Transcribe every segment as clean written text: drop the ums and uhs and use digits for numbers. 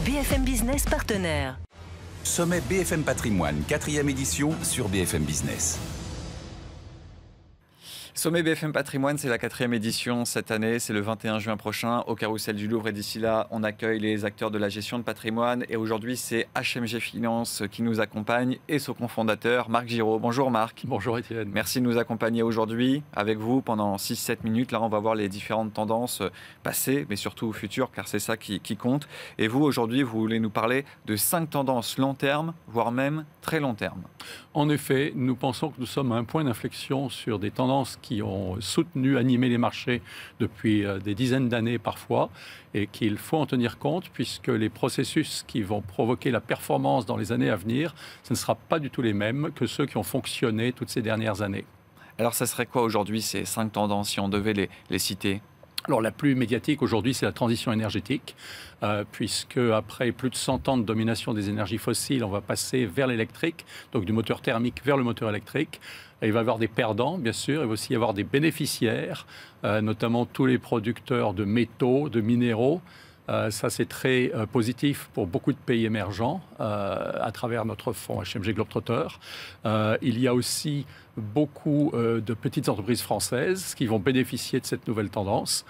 BFM Business partenaire. Sommet BFM Patrimoine, 4e édition sur BFM Business. Sommet BFM Patrimoine, c'est la 4e édition cette année, c'est le 21 juin prochain au Carrousel du Louvre et d'ici là, on accueille les acteurs de la gestion de patrimoine et aujourd'hui, c'est HMG Finance qui nous accompagne et son cofondateur, Marc Giraud. Bonjour Marc. Bonjour Étienne. Merci de nous accompagner aujourd'hui avec vous pendant 6-7 minutes. Là, on va voir les différentes tendances passées, mais surtout futures, car c'est ça qui compte. Et vous, aujourd'hui, vous voulez nous parler de 5 tendances long terme, voire même très long terme. En effet, nous pensons que nous sommes à un point d'inflexion sur des tendances qui ont soutenu, animé les marchés depuis des dizaines d'années parfois, et qu'il faut en tenir compte puisque les processus qui vont provoquer la performance dans les années à venir, ce ne sera pas du tout les mêmes que ceux qui ont fonctionné toutes ces dernières années. Alors, ça serait quoi aujourd'hui ces 5 tendances, si on devait les citer ? Alors la plus médiatique aujourd'hui, c'est la transition énergétique, puisque après plus de 100 ans de domination des énergies fossiles, on va passer vers l'électrique, donc du moteur thermique vers le moteur électrique. Et il va y avoir des perdants, bien sûr, il va aussi y avoir des bénéficiaires, notamment tous les producteurs de métaux, de minéraux. Ça, c'est très positif pour beaucoup de pays émergents à travers notre fonds HMG Globetrotter. Il y a aussi beaucoup de petites entreprises françaises qui vont bénéficier de cette nouvelle tendance.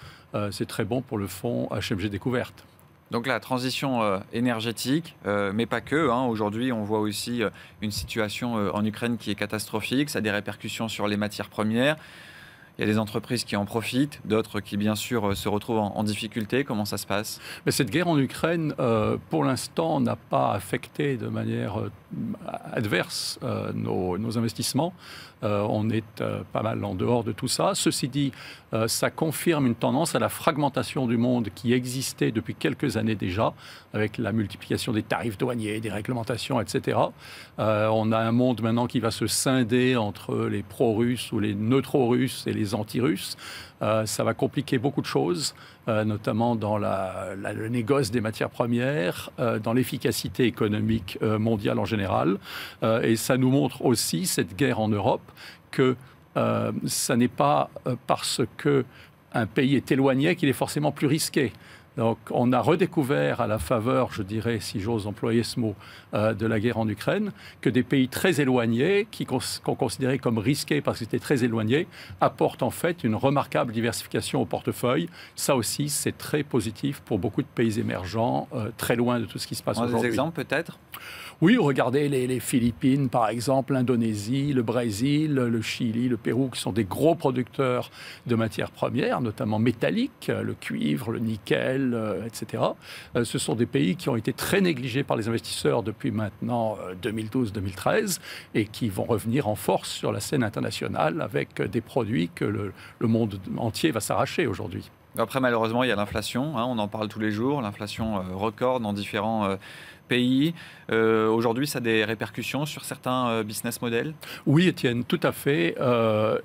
C'est très bon pour le fonds HMG Découverte. Donc la transition énergétique, mais pas que. Aujourd'hui, on voit aussi une situation en Ukraine qui est catastrophique. Ça a des répercussions sur les matières premières. Il y a des entreprises qui en profitent, d'autres qui, bien sûr, se retrouvent en difficulté. Comment ça se passe ? Mais cette guerre en Ukraine, pour l'instant, n'a pas affecté de manière adverse nos investissements. On est pas mal en dehors de tout ça. Ceci dit, ça confirme une tendance à la fragmentation du monde qui existait depuis quelques années déjà, avec la multiplication des tarifs douaniers, des réglementations, etc. On a un monde maintenant qui va se scinder entre les pro-russes ou les neutro-russes et les anti-russes. Ça va compliquer beaucoup de choses, notamment dans le négoce des matières premières, dans l'efficacité économique mondiale en général. Et ça nous montre aussi, cette guerre en Europe, que ça n'est pas parce qu'un pays est éloigné qu'il est forcément plus risqué. Donc, on a redécouvert à la faveur, je dirais, si j'ose employer ce mot, de la guerre en Ukraine, que des pays très éloignés, qu'on considérait comme risqués parce qu'ils étaient très éloignés, apportent en fait une remarquable diversification au portefeuille. Ça aussi, c'est très positif pour beaucoup de pays émergents, très loin de tout ce qui se passe aujourd'hui. Des exemples peut-être ? Oui, regardez les Philippines, par exemple, l'Indonésie, le Brésil, le Chili, le Pérou, qui sont des gros producteurs de matières premières, notamment métalliques, le cuivre, le nickel, etc. Ce sont des pays qui ont été très négligés par les investisseurs depuis maintenant 2012-2013 et qui vont revenir en force sur la scène internationale avec des produits que le monde entier va s'arracher aujourd'hui. Après, malheureusement, il y a l'inflation. On en parle tous les jours. L'inflation record dans différents pays. Aujourd'hui, ça a des répercussions sur certains business models ? Oui, Étienne, tout à fait.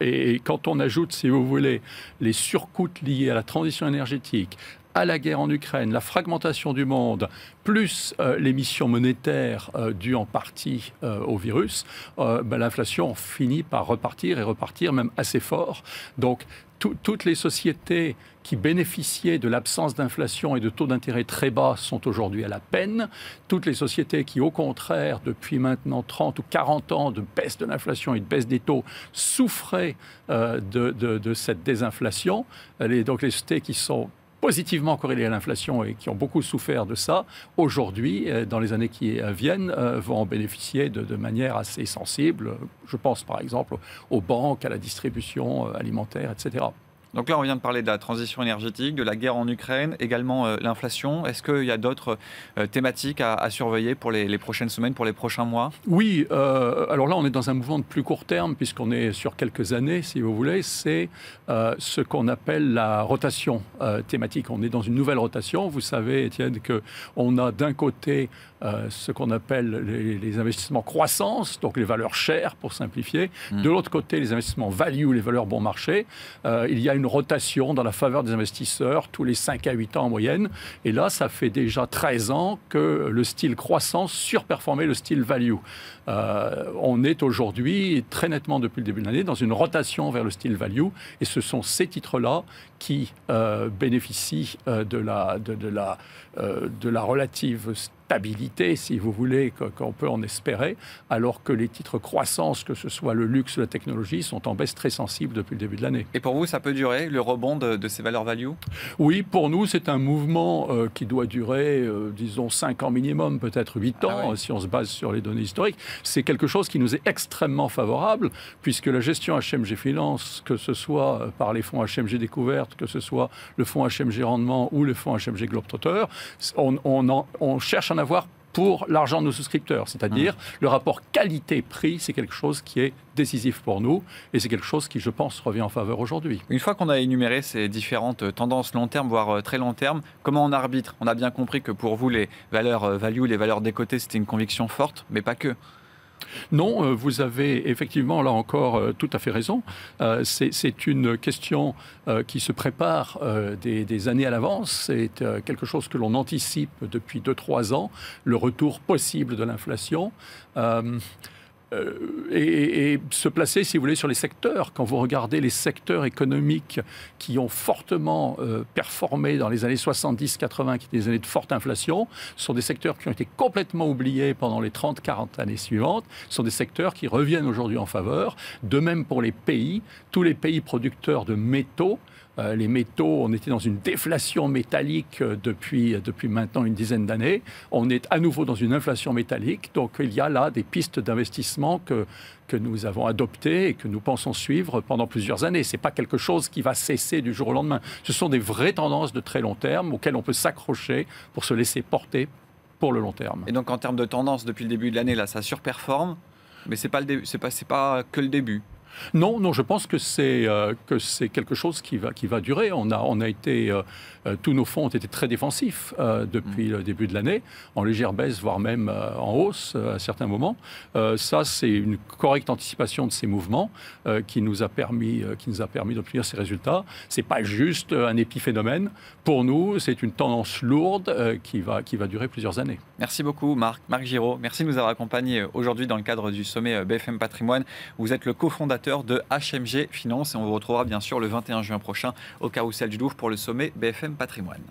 Et quand on ajoute, si vous voulez, les surcoûts liés à la transition énergétique, à la guerre en Ukraine, la fragmentation du monde, plus l'émission monétaire due en partie au virus, l'inflation finit par repartir et repartir même assez fort. Donc, toutes les sociétés qui bénéficiaient de l'absence d'inflation et de taux d'intérêt très bas sont aujourd'hui à la peine. Toutes les sociétés qui, au contraire, depuis maintenant 30 ou 40 ans de baisse de l'inflation et de baisse des taux, souffraient de cette désinflation. Donc les sociétés qui sont positivement corrélées à l'inflation et qui ont beaucoup souffert de ça, aujourd'hui, dans les années qui viennent, vont en bénéficier de manière assez sensible. Je pense par exemple aux banques, à la distribution alimentaire, etc. Donc là, on vient de parler de la transition énergétique, de la guerre en Ukraine, également l'inflation. Est-ce qu'il y a d'autres thématiques à surveiller pour les prochaines semaines, pour les prochains mois ? Oui, alors là, on est dans un mouvement de plus court terme, puisqu'on est sur quelques années, si vous voulez. C'est ce qu'on appelle la rotation thématique. On est dans une nouvelle rotation. Vous savez, Étienne, qu'on a d'un côté ce qu'on appelle les investissements croissance, donc les valeurs chères, pour simplifier. De l'autre côté, les investissements value, les valeurs bon marché. Il y a une rotation dans la faveur des investisseurs tous les 5 à 8 ans en moyenne. Et là, ça fait déjà 13 ans que le style croissance surperformait le style value. On est aujourd'hui, très nettement depuis le début de l'année, dans une rotation vers le style value. Et ce sont ces titres-là qui bénéficient de la relative stabilité, si vous voulez, qu'on peut en espérer, alors que les titres croissance, que ce soit le luxe ou la technologie, sont en baisse très sensible depuis le début de l'année. Et pour vous, ça peut durer, le rebond de ces valeurs value? Oui, pour nous, c'est un mouvement qui doit durer, disons, 5 ans minimum, peut-être 8 ans, oui. si on se base sur les données historiques. C'est quelque chose qui nous est extrêmement favorable, puisque la gestion HMG Finance, que ce soit par les fonds HMG Découverte, que ce soit le fonds HMG Rendement ou le fonds HMG Globetrotter, on cherche à en avoir pour l'argent de nos souscripteurs. C'est-à-dire, le rapport qualité-prix, c'est quelque chose qui est décisif pour nous et c'est quelque chose qui, je pense, revient en faveur aujourd'hui. Une fois qu'on a énuméré ces différentes tendances long terme, voire très long terme, comment on arbitre? On a bien compris que pour vous, les valeurs value, les valeurs décotées, c'était une conviction forte, mais pas que. Non, vous avez effectivement, là encore, tout à fait raison. C'est une question qui se prépare des années à l'avance. C'est quelque chose que l'on anticipe depuis 2-3 ans, le retour possible de l'inflation. Et se placer, si vous voulez, sur les secteurs. Quand vous regardez les secteurs économiques qui ont fortement performé dans les années 70-80, qui étaient des années de forte inflation, ce sont des secteurs qui ont été complètement oubliés pendant les 30-40 années suivantes. Ce sont des secteurs qui reviennent aujourd'hui en faveur. De même pour les pays, tous les pays producteurs de métaux. Les métaux, on était dans une déflation métallique depuis maintenant une dizaine d'années. On est à nouveau dans une inflation métallique. Donc, il y a là des pistes d'investissement que nous avons adoptées et que nous pensons suivre pendant plusieurs années. Ce n'est pas quelque chose qui va cesser du jour au lendemain. Ce sont des vraies tendances de très long terme auxquelles on peut s'accrocher pour se laisser porter pour le long terme. Et donc, en termes de tendance, depuis le début de l'année, là, ça surperforme, mais ce n'est pas que le début. Non, je pense que c'est quelque chose qui va durer. On a été, tous nos fonds ont été très défensifs depuis le début de l'année, en légère baisse, voire même en hausse à certains moments. Ça, c'est une correcte anticipation de ces mouvements qui nous a permis d'obtenir ces résultats. C'est pas juste un épiphénomène. Pour nous, c'est une tendance lourde qui va durer plusieurs années. Merci beaucoup, Marc Giraud. Merci de nous avoir accompagnés aujourd'hui dans le cadre du sommet BFM Patrimoine. Vous êtes le cofondateur de HMG Finance et on vous retrouvera bien sûr le 21 juin prochain au Carrousel du Louvre pour le sommet BFM Patrimoine.